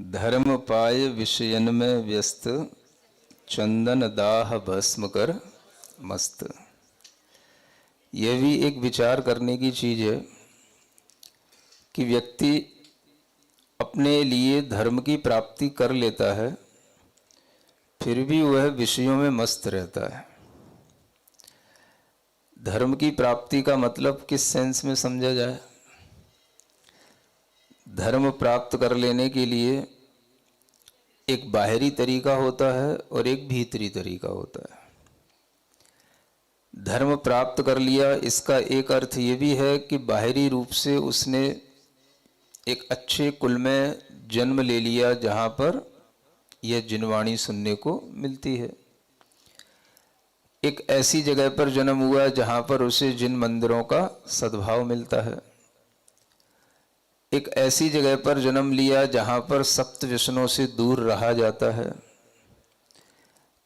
धर्म पाय विषयन में व्यस्त, चंदन दाह भस्म कर मस्त। यह भी एक विचार करने की चीज है कि व्यक्ति अपने लिए धर्म की प्राप्ति कर लेता है, फिर भी वह विषयों में मस्त रहता है। धर्म की प्राप्ति का मतलब किस सेंस में समझा जाए? धर्म प्राप्त कर लेने के लिए एक बाहरी तरीका होता है और एक भीतरी तरीका होता है। धर्म प्राप्त कर लिया, इसका एक अर्थ ये भी है कि बाहरी रूप से उसने एक अच्छे कुल में जन्म ले लिया जहाँ पर यह जिनवाणी सुनने को मिलती है। एक ऐसी जगह पर जन्म हुआ जहाँ पर उसे जिन मंदिरों का सद्भाव मिलता है। एक ऐसी जगह पर जन्म लिया जहाँ पर सप्त व्यसनों से दूर रहा जाता है।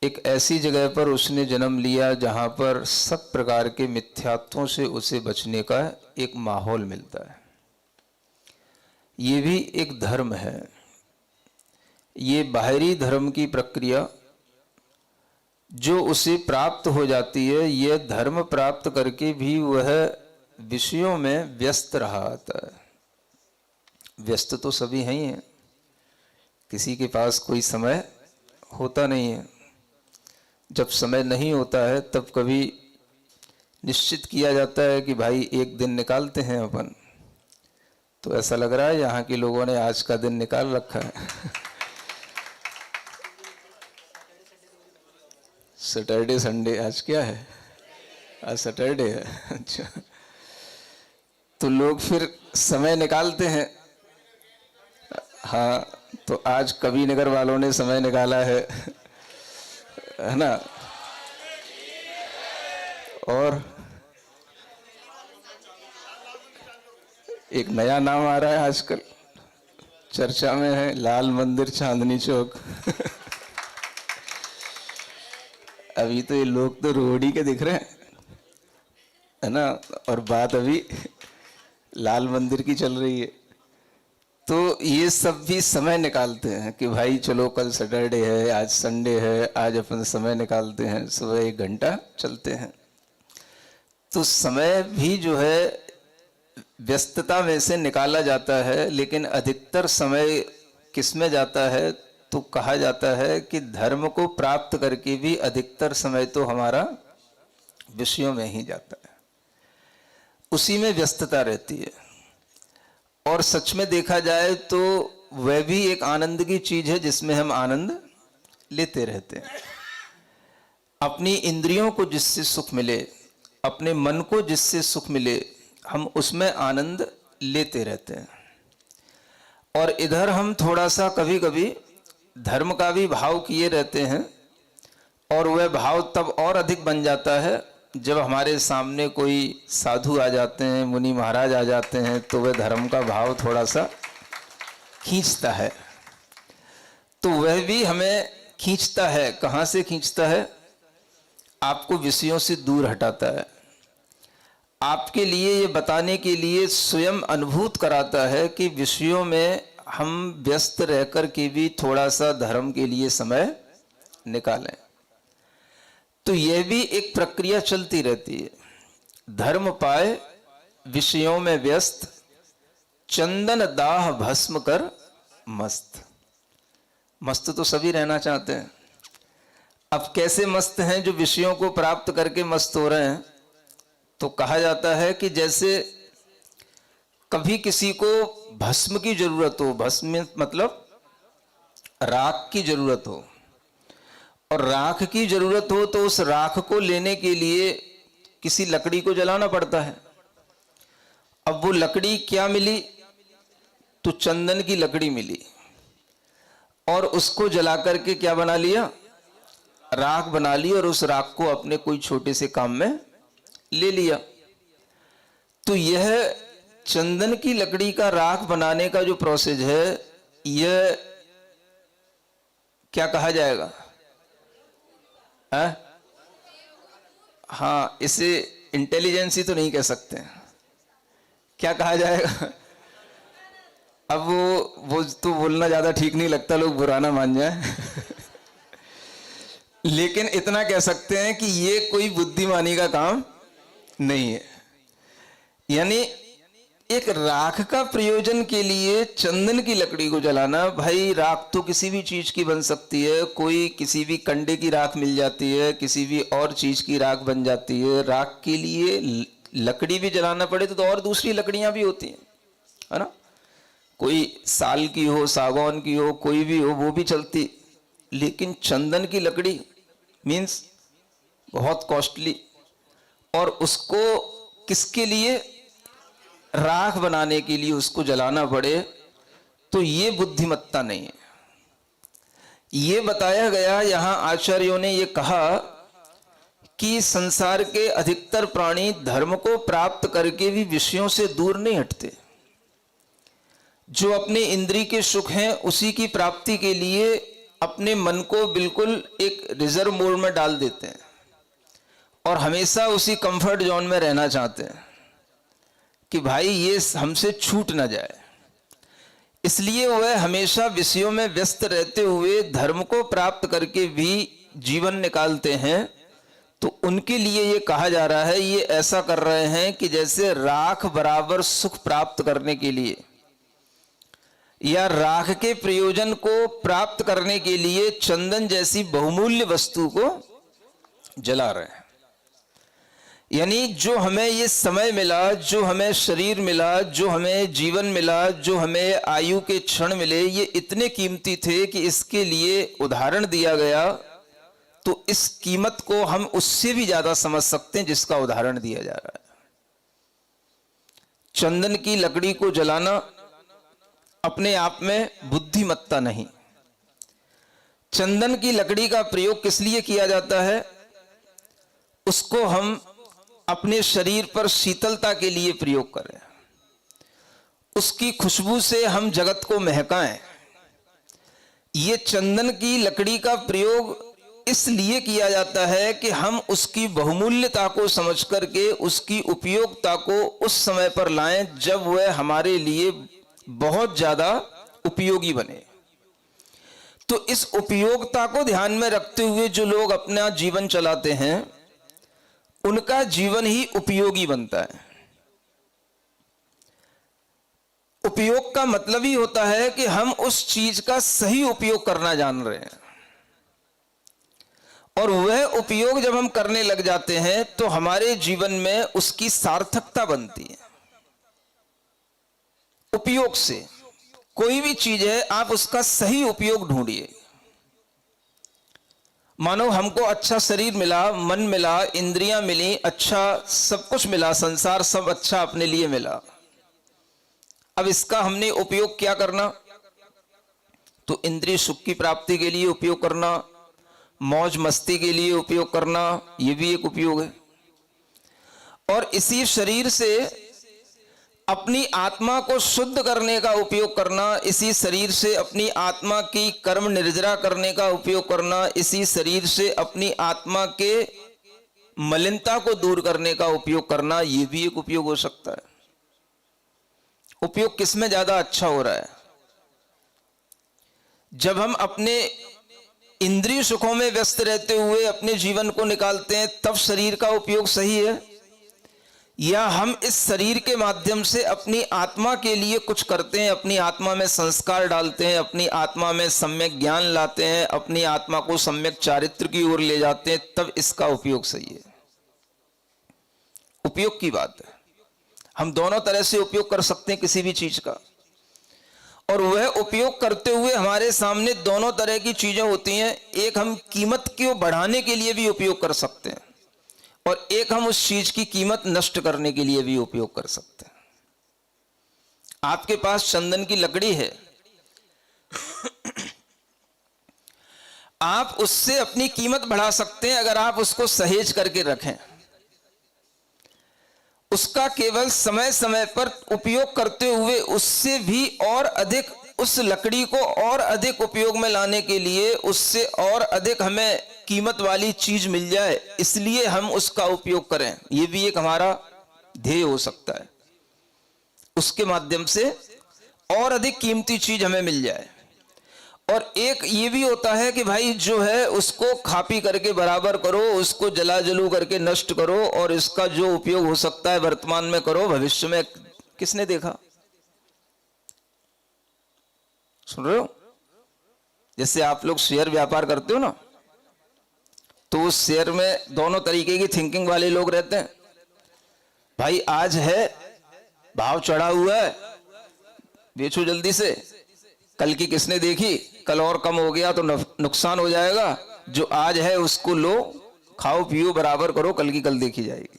एक ऐसी जगह पर उसने जन्म लिया जहाँ पर सब प्रकार के मिथ्यात्वों से उसे बचने का एक माहौल मिलता है। ये भी एक धर्म है। ये बाहरी धर्म की प्रक्रिया जो उसे प्राप्त हो जाती है, यह धर्म प्राप्त करके भी वह विषयों में व्यस्त रहा आता है। व्यस्त तो सभी हैं ही हैं, किसी के पास कोई समय होता नहीं है। जब समय नहीं होता है तब कभी निश्चित किया जाता है कि भाई एक दिन निकालते हैं अपन, तो ऐसा लग रहा है यहाँ के लोगों ने आज का दिन निकाल रखा है। सैटरडे संडे आज क्या है? आज सैटरडे है। अच्छा, तो लोग फिर समय निकालते हैं। हाँ, तो आज कवि नगर वालों ने समय निकाला है ना? और एक नया नाम आ रहा है आजकल, चर्चा में है, लाल मंदिर चांदनी चौक। अभी तो ये लोग तो रोड़ी के दिख रहे हैं, है ना? और बात अभी लाल मंदिर की चल रही है। तो ये सब भी समय निकालते हैं कि भाई चलो कल सैटरडे है, आज संडे है, आज अपन समय निकालते हैं, सुबह 1 घंटा चलते हैं। तो समय भी जो है व्यस्तता में से निकाला जाता है, लेकिन अधिकतर समय किस में जाता है? तो कहा जाता है कि धर्म को प्राप्त करके भी अधिकतर समय तो हमारा विषयों में ही जाता है, उसी में व्यस्तता रहती है। और सच में देखा जाए तो वह भी एक आनंद की चीज है जिसमें हम आनंद लेते रहते हैं। अपनी इंद्रियों को जिससे सुख मिले, अपने मन को जिससे सुख मिले, हम उसमें आनंद लेते रहते हैं। और इधर हम थोड़ा सा कभी कभी धर्म का भी भाव किए रहते हैं, और वह भाव तब और अधिक बन जाता है जब हमारे सामने कोई साधु आ जाते हैं, मुनि महाराज आ जाते हैं, तो वह धर्म का भाव थोड़ा सा खींचता है। तो वह भी हमें खींचता है। कहाँ से खींचता है? आपको विषयों से दूर हटाता है। आपके लिए ये बताने के लिए स्वयं अनुभूत कराता है कि विषयों में हम व्यस्त रहकर के भी थोड़ा सा धर्म के लिए समय निकालें। तो यह भी एक प्रक्रिया चलती रहती है। धर्म पाए विषयों में व्यस्त, चंदन दाह भस्म कर मस्त। मस्त तो सभी रहना चाहते हैं। अब कैसे मस्त हैं जो विषयों को प्राप्त करके मस्त हो रहे हैं? तो कहा जाता है कि जैसे कभी किसी को भस्म की जरूरत हो, भस्म मतलब राख की जरूरत हो, और राख की जरूरत हो तो उस राख को लेने के लिए किसी लकड़ी को जलाना पड़ता है। अब वो लकड़ी क्या मिली? तो चंदन की लकड़ी मिली, और उसको जला करके क्या बना लिया? राख बना ली, और उस राख को अपने कोई छोटे से काम में ले लिया। तो यह चंदन की लकड़ी का राख बनाने का जो प्रोसेस है, यह क्या कहा जाएगा? हाँ, इसे इंटेलिजेंसी तो नहीं कह सकते, क्या कहा जाएगा? अब वो तो बोलना ज्यादा ठीक नहीं लगता, लोग बुरा ना मान जाए लेकिन इतना कह सकते हैं कि ये कोई बुद्धिमानी का काम नहीं है। यानी एक राख का प्रयोजन के लिए चंदन की लकड़ी को जलाना, भाई राख तो किसी भी चीज की बन सकती है, कोई किसी भी कंडे की राख मिल जाती है, किसी भी और चीज की राख बन जाती है। राख के लिए लकड़ी भी जलाना पड़े तो और दूसरी लकड़ियां भी होती हैं, है ना, कोई साल की हो, सागौन की हो, कोई भी हो, वो भी चलती। लेकिन चंदन की लकड़ी मीन्स बहुत कॉस्टली, और उसको किसके लिए, राख बनाने के लिए उसको जलाना पड़े, तो ये बुद्धिमत्ता नहीं है। ये बताया गया, यहां आचार्यों ने ये कहा कि संसार के अधिकतर प्राणी धर्म को प्राप्त करके भी विषयों से दूर नहीं हटते। जो अपने इंद्रिय के सुख हैं उसी की प्राप्ति के लिए अपने मन को बिल्कुल एक रिजर्व मोड में डाल देते हैं और हमेशा उसी कंफर्ट जोन में रहना चाहते हैं कि भाई ये हमसे छूट ना जाए। इसलिए वह हमेशा विषयों में व्यस्त रहते हुए धर्म को प्राप्त करके भी जीवन निकालते हैं। तो उनके लिए ये कहा जा रहा है, ये ऐसा कर रहे हैं कि जैसे राख बराबर सुख प्राप्त करने के लिए या राख के प्रयोजन को प्राप्त करने के लिए चंदन जैसी बहुमूल्य वस्तु को जला रहे हैं। यानी जो हमें ये समय मिला, जो हमें शरीर मिला, जो हमें जीवन मिला, जो हमें आयु के क्षण मिले, ये इतने कीमती थे कि इसके लिए उदाहरण दिया गया। तो इस कीमत को हम उससे भी ज्यादा समझ सकते हैं जिसका उदाहरण दिया जा रहा है। चंदन की लकड़ी को जलाना अपने आप में बुद्धिमत्ता नहीं। चंदन की लकड़ी का प्रयोग किस लिए किया जाता है, उसको हम अपने शरीर पर शीतलता के लिए प्रयोग करें, उसकी खुशबू से हम जगत को महकाएं। ये चंदन की लकड़ी का प्रयोग इसलिए किया जाता है कि हम उसकी बहुमूल्यता को समझ करके उसकी उपयोगिता को उस समय पर लाएं जब वह हमारे लिए बहुत ज्यादा उपयोगी बने। तो इस उपयोगिता को ध्यान में रखते हुए जो लोग अपना जीवन चलाते हैं उनका जीवन ही उपयोगी बनता है। उपयोग का मतलब ही होता है कि हम उस चीज का सही उपयोग करना जान रहे हैं, और वह उपयोग जब हम करने लग जाते हैं तो हमारे जीवन में उसकी सार्थकता बनती है। उपयोग से कोई भी चीज है, आप उसका सही उपयोग ढूंढिए। मानो हमको अच्छा शरीर मिला, मन मिला, इंद्रियां मिली, अच्छा सब कुछ मिला, संसार सब अच्छा अपने लिए मिला। अब इसका हमने उपयोग क्या करना, तो इंद्रिय सुख की प्राप्ति के लिए उपयोग करना, मौज मस्ती के लिए उपयोग करना, यह भी एक उपयोग है। और इसी शरीर से अपनी आत्मा को शुद्ध करने का उपयोग करना, इसी शरीर से अपनी आत्मा की कर्म निर्जरा करने का उपयोग करना, इसी शरीर से अपनी आत्मा के मलिनता को दूर करने का उपयोग करना, यह भी एक उपयोग हो सकता है। उपयोग किसमें ज्यादा अच्छा हो रहा है, जब हम अपने इंद्रिय सुखों में व्यस्त रहते हुए अपने जीवन को निकालते हैं तब शरीर का उपयोग सही है, या हम इस शरीर के माध्यम से अपनी आत्मा के लिए कुछ करते हैं, अपनी आत्मा में संस्कार डालते हैं, अपनी आत्मा में सम्यक ज्ञान लाते हैं, अपनी आत्मा को सम्यक चारित्र की ओर ले जाते हैं, तब इसका उपयोग सही है। उपयोग की बात है, हम दोनों तरह से उपयोग कर सकते हैं किसी भी चीज का, और वह उपयोग करते हुए हमारे सामने दोनों तरह की चीजें होती हैं। एक हम कीमत को बढ़ाने के लिए भी उपयोग कर सकते हैं, और एक हम उस चीज की कीमत नष्ट करने के लिए भी उपयोग कर सकते हैं। आपके पास चंदन की लकड़ी है, आप उससे अपनी कीमत बढ़ा सकते हैं अगर आप उसको सहेज करके रखें, उसका केवल समय समय पर उपयोग करते हुए उससे भी और अधिक, उस लकड़ी को और अधिक उपयोग में लाने के लिए उससे और अधिक हमें कीमत वाली चीज मिल जाए, इसलिए हम उसका उपयोग करें। यह भी एक हमारा ध्येय हो सकता है। उसके माध्यम से और अधिक कीमती चीज हमें मिल जाए। और एक ये भी होता है कि भाई जो है उसको खा पी करके बराबर करो, उसको जला जलू करके नष्ट करो, और इसका जो उपयोग हो सकता है वर्तमान में करो, भविष्य में किसने देखा। सुन रहे हो? जैसे आप लोग शेयर व्यापार करते हो ना, तो उस शेयर में दोनों तरीके की थिंकिंग वाले लोग रहते हैं। भाई आज है, भाव चढ़ा हुआ है, बेचो जल्दी से, कल की किसने देखी, कल और कम हो गया तो नुकसान हो जाएगा। जो आज है उसको लो, खाओ पियो बराबर करो, कल की कल देखी जाएगी।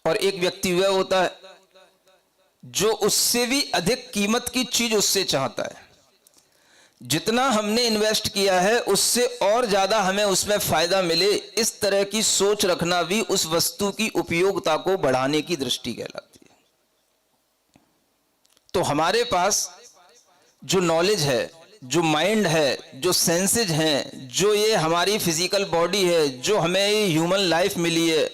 और एक व्यक्ति वह होता है जो उससे भी अधिक कीमत की चीज उससे चाहता है। जितना हमने इन्वेस्ट किया है उससे और ज्यादा हमें उसमें फायदा मिले, इस तरह की सोच रखना भी उस वस्तु की उपयोगिता को बढ़ाने की दृष्टि कहलाती है। तो हमारे पास जो नॉलेज है, जो माइंड है, जो सेंसेज हैं, जो ये हमारी फिजिकल बॉडी है, जो हमें ये ह्यूमन लाइफ मिली है,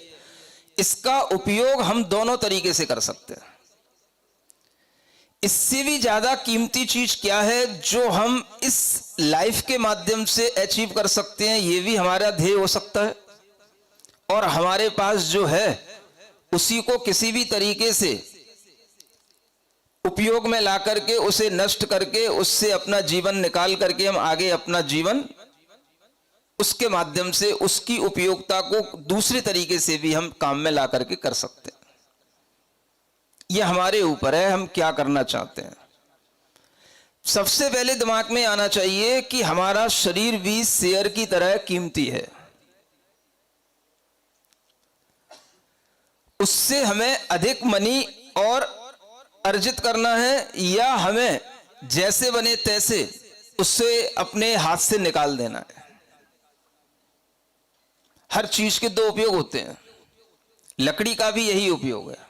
इसका उपयोग हम दोनों तरीके से कर सकते हैं। इससे भी ज्यादा कीमती चीज क्या है जो हम इस लाइफ के माध्यम से अचीव कर सकते हैं, ये भी हमारा ध्येय हो सकता है। और हमारे पास जो है उसी को किसी भी तरीके से उपयोग में ला करके, उसे नष्ट करके, उससे अपना जीवन निकाल करके हम आगे अपना जीवन उसके माध्यम से, उसकी उपयोगिता को दूसरे तरीके से भी हम काम में ला करके कर सकते हैं। यह हमारे ऊपर है, हम क्या करना चाहते हैं। सबसे पहले दिमाग में आना चाहिए कि हमारा शरीर भी शेयर की तरह कीमती है। उससे हमें अधिक मनी और अर्जित करना है, या हमें जैसे बने तैसे उससे अपने हाथ से निकाल देना है। हर चीज के दो उपयोग होते हैं, लकड़ी का भी यही उपयोग है।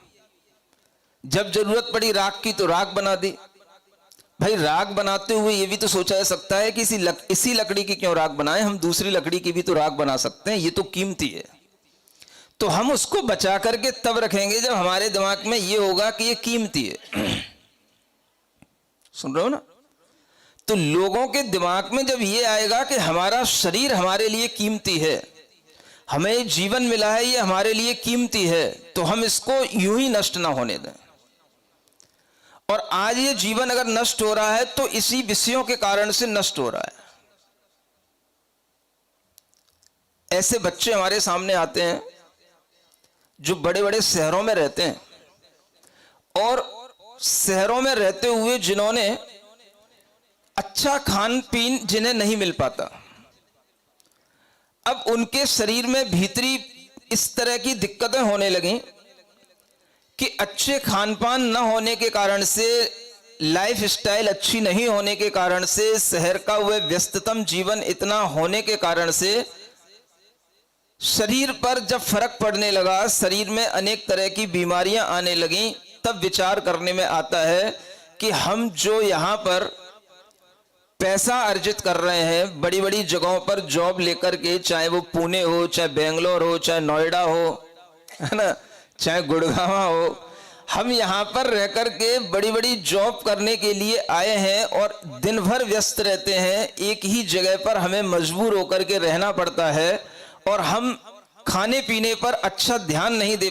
जब जरूरत पड़ी राख की तो राख बना दी। भाई राख बनाते हुए ये भी तो सोचा जा सकता है कि इसी लकड़ी की क्यों राख बनाएं, हम दूसरी लकड़ी की भी तो राख बना सकते हैं, ये तो कीमती है। तो हम उसको बचा करके तब रखेंगे जब हमारे दिमाग में ये होगा कि ये कीमती है। सुन रहे हो ना? तो लोगों के दिमाग में जब ये आएगा कि हमारा शरीर हमारे लिए कीमती है, हमें जीवन मिला है ये हमारे लिए कीमती है, तो हम इसको यूं ही नष्ट ना होने दें। और आज ये जीवन अगर नष्ट हो रहा है तो इसी विषयों के कारण से नष्ट हो रहा है। ऐसे बच्चे हमारे सामने आते हैं जो बड़े बड़े शहरों में रहते हैं, और शहरों में रहते हुए जिन्होंने अच्छा खान पीन जिन्हें नहीं मिल पाता, अब उनके शरीर में भीतरी इस तरह की दिक्कतें होने लगी कि अच्छे खान पान न होने के कारण से, लाइफ स्टाइल अच्छी नहीं होने के कारण से, शहर का वह व्यस्ततम जीवन इतना होने के कारण से शरीर पर जब फर्क पड़ने लगा, शरीर में अनेक तरह की बीमारियां आने लगी, तब विचार करने में आता है कि हम जो यहां पर पैसा अर्जित कर रहे हैं, बड़ी बड़ी जगहों पर जॉब लेकर के, चाहे वो पुणे हो, चाहे बेंगलोर हो, चाहे नोएडा हो, है ना, चाहे गुड़गांव हो, हम यहां पर रह करके बड़ी बड़ी जॉब करने के लिए आए हैं और दिन भर व्यस्त रहते हैं। एक ही जगह पर हमें मजबूर होकर के रहना पड़ता है, और हम खाने पीने पर अच्छा ध्यान नहीं दे